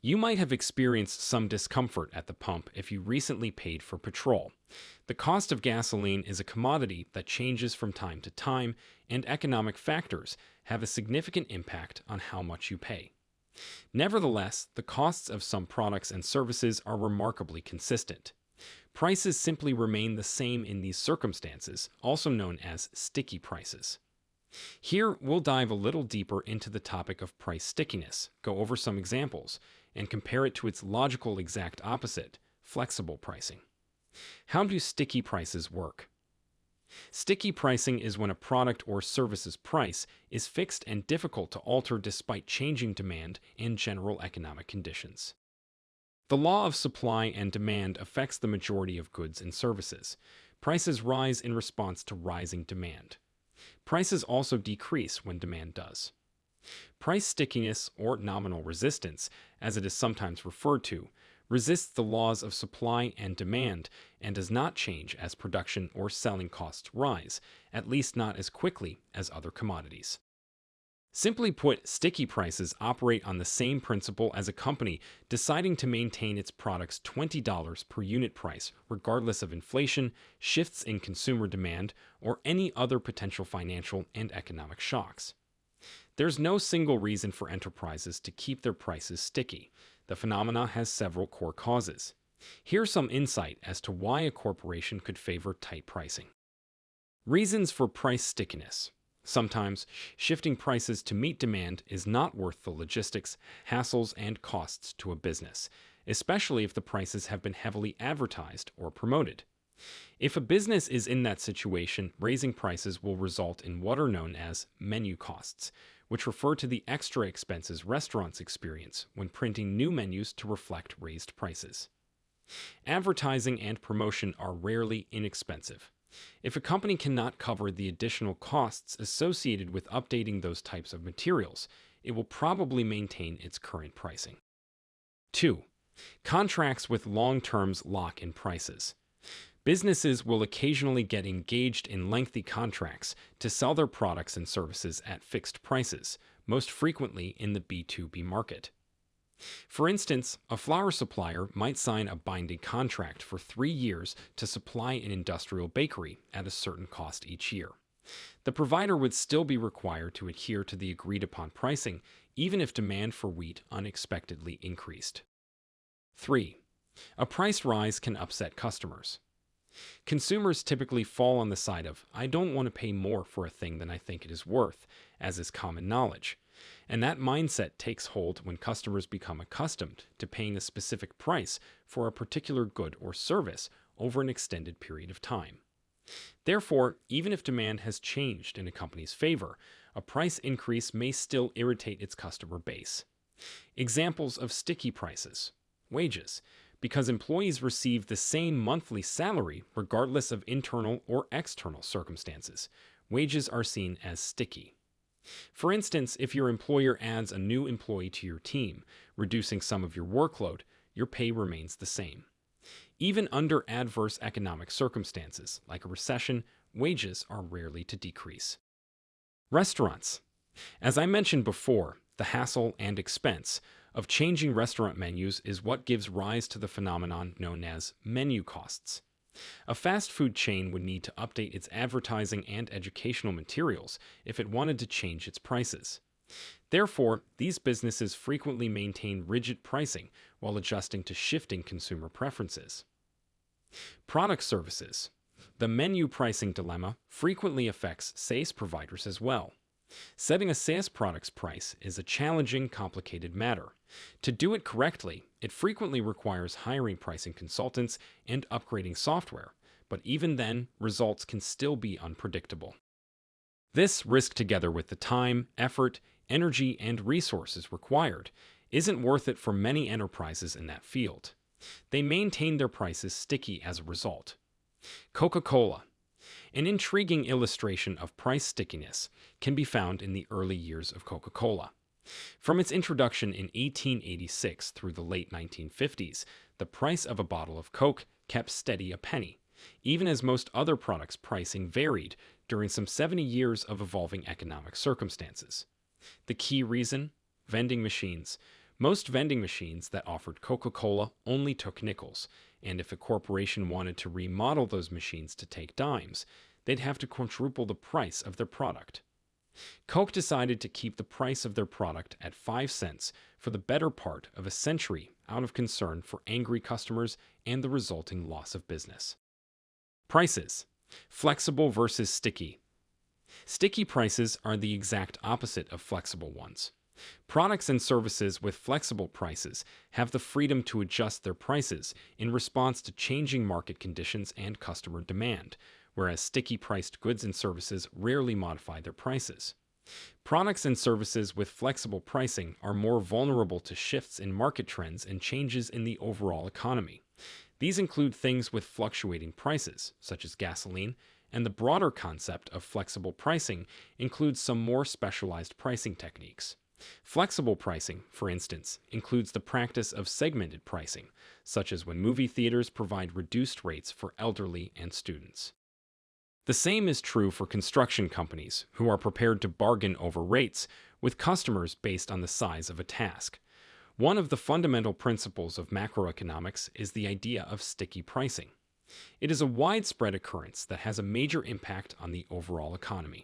You might have experienced some discomfort at the pump if you recently paid for petrol. The cost of gasoline is a commodity that changes from time to time, and economic factors have a significant impact on how much you pay. Nevertheless, the costs of some products and services are remarkably consistent. Prices simply remain the same in these circumstances, also known as sticky prices. Here, we'll dive a little deeper into the topic of price stickiness, go over some examples, and compare it to its logical exact opposite, flexible pricing. How do sticky prices work? Sticky pricing is when a product or service's price is fixed and difficult to alter despite changing demand and general economic conditions. The law of supply and demand affects the majority of goods and services. Prices rise in response to rising demand. Prices also decrease when demand does. Price stickiness, or nominal resistance, as it is sometimes referred to, resists the laws of supply and demand and does not change as production or selling costs rise, at least not as quickly as other commodities. Simply put, sticky prices operate on the same principle as a company deciding to maintain its product's $20 per unit price regardless of inflation, shifts in consumer demand, or any other potential financial and economic shocks. There's no single reason for enterprises to keep their prices sticky. The phenomena has several core causes. Here's some insight as to why a corporation could favor tight pricing. Reasons for price stickiness. Sometimes, shifting prices to meet demand is not worth the logistics, hassles, and costs to a business, especially if the prices have been heavily advertised or promoted. If a business is in that situation, raising prices will result in what are known as menu costs, which refer to the extra expenses restaurants experience when printing new menus to reflect raised prices. Advertising and promotion are rarely inexpensive. If a company cannot cover the additional costs associated with updating those types of materials, it will probably maintain its current pricing. 2. Contracts with long terms lock in prices. Businesses will occasionally get engaged in lengthy contracts to sell their products and services at fixed prices, most frequently in the B2B market. For instance, a flour supplier might sign a binding contract for 3 years to supply an industrial bakery at a certain cost each year. The provider would still be required to adhere to the agreed-upon pricing, even if demand for wheat unexpectedly increased. 3. A price rise can upset customers. Consumers typically fall on the side of, "I don't want to pay more for a thing than I think it is worth," as is common knowledge. And that mindset takes hold when customers become accustomed to paying a specific price for a particular good or service over an extended period of time. Therefore, even if demand has changed in a company's favor, a price increase may still irritate its customer base. Examples of sticky prices. Wages. Because employees receive the same monthly salary regardless of internal or external circumstances, wages are seen as sticky. For instance, if your employer adds a new employee to your team, reducing some of your workload, your pay remains the same. Even under adverse economic circumstances, like a recession, wages are rarely to decrease. Restaurants. As I mentioned before, the hassle and expense of changing restaurant menus is what gives rise to the phenomenon known as menu costs. A fast food chain would need to update its advertising and educational materials if it wanted to change its prices. Therefore, these businesses frequently maintain rigid pricing while adjusting to shifting consumer preferences. Product services. The menu pricing dilemma frequently affects SaaS providers as well. Setting a SaaS product's price is a challenging, complicated matter. To do it correctly, it frequently requires hiring pricing consultants and upgrading software, but even then, results can still be unpredictable. This risk, together with the time, effort, energy, and resources required, isn't worth it for many enterprises in that field. They maintain their prices sticky as a result. Coca-Cola. An intriguing illustration of price stickiness can be found in the early years of Coca-Cola. From its introduction in 1886 through the late 1950s, the price of a bottle of Coke kept steady a penny, even as most other products' pricing varied during some 70 years of evolving economic circumstances. The key reason? Vending machines. Most vending machines that offered Coca-Cola only took nickels, and if a corporation wanted to remodel those machines to take dimes, they'd have to quadruple the price of their product. Coke decided to keep the price of their product at 5 cents for the better part of a century out of concern for angry customers and the resulting loss of business. Prices: flexible versus sticky. Sticky prices are the exact opposite of flexible ones. Products and services with flexible prices have the freedom to adjust their prices in response to changing market conditions and customer demand, whereas sticky-priced goods and services rarely modify their prices. Products and services with flexible pricing are more vulnerable to shifts in market trends and changes in the overall economy. These include things with fluctuating prices, such as gasoline, and the broader concept of flexible pricing includes some more specialized pricing techniques. Flexible pricing, for instance, includes the practice of segmented pricing, such as when movie theaters provide reduced rates for elderly and students. The same is true for construction companies, who are prepared to bargain over rates with customers based on the size of a task. One of the fundamental principles of macroeconomics is the idea of sticky pricing. It is a widespread occurrence that has a major impact on the overall economy.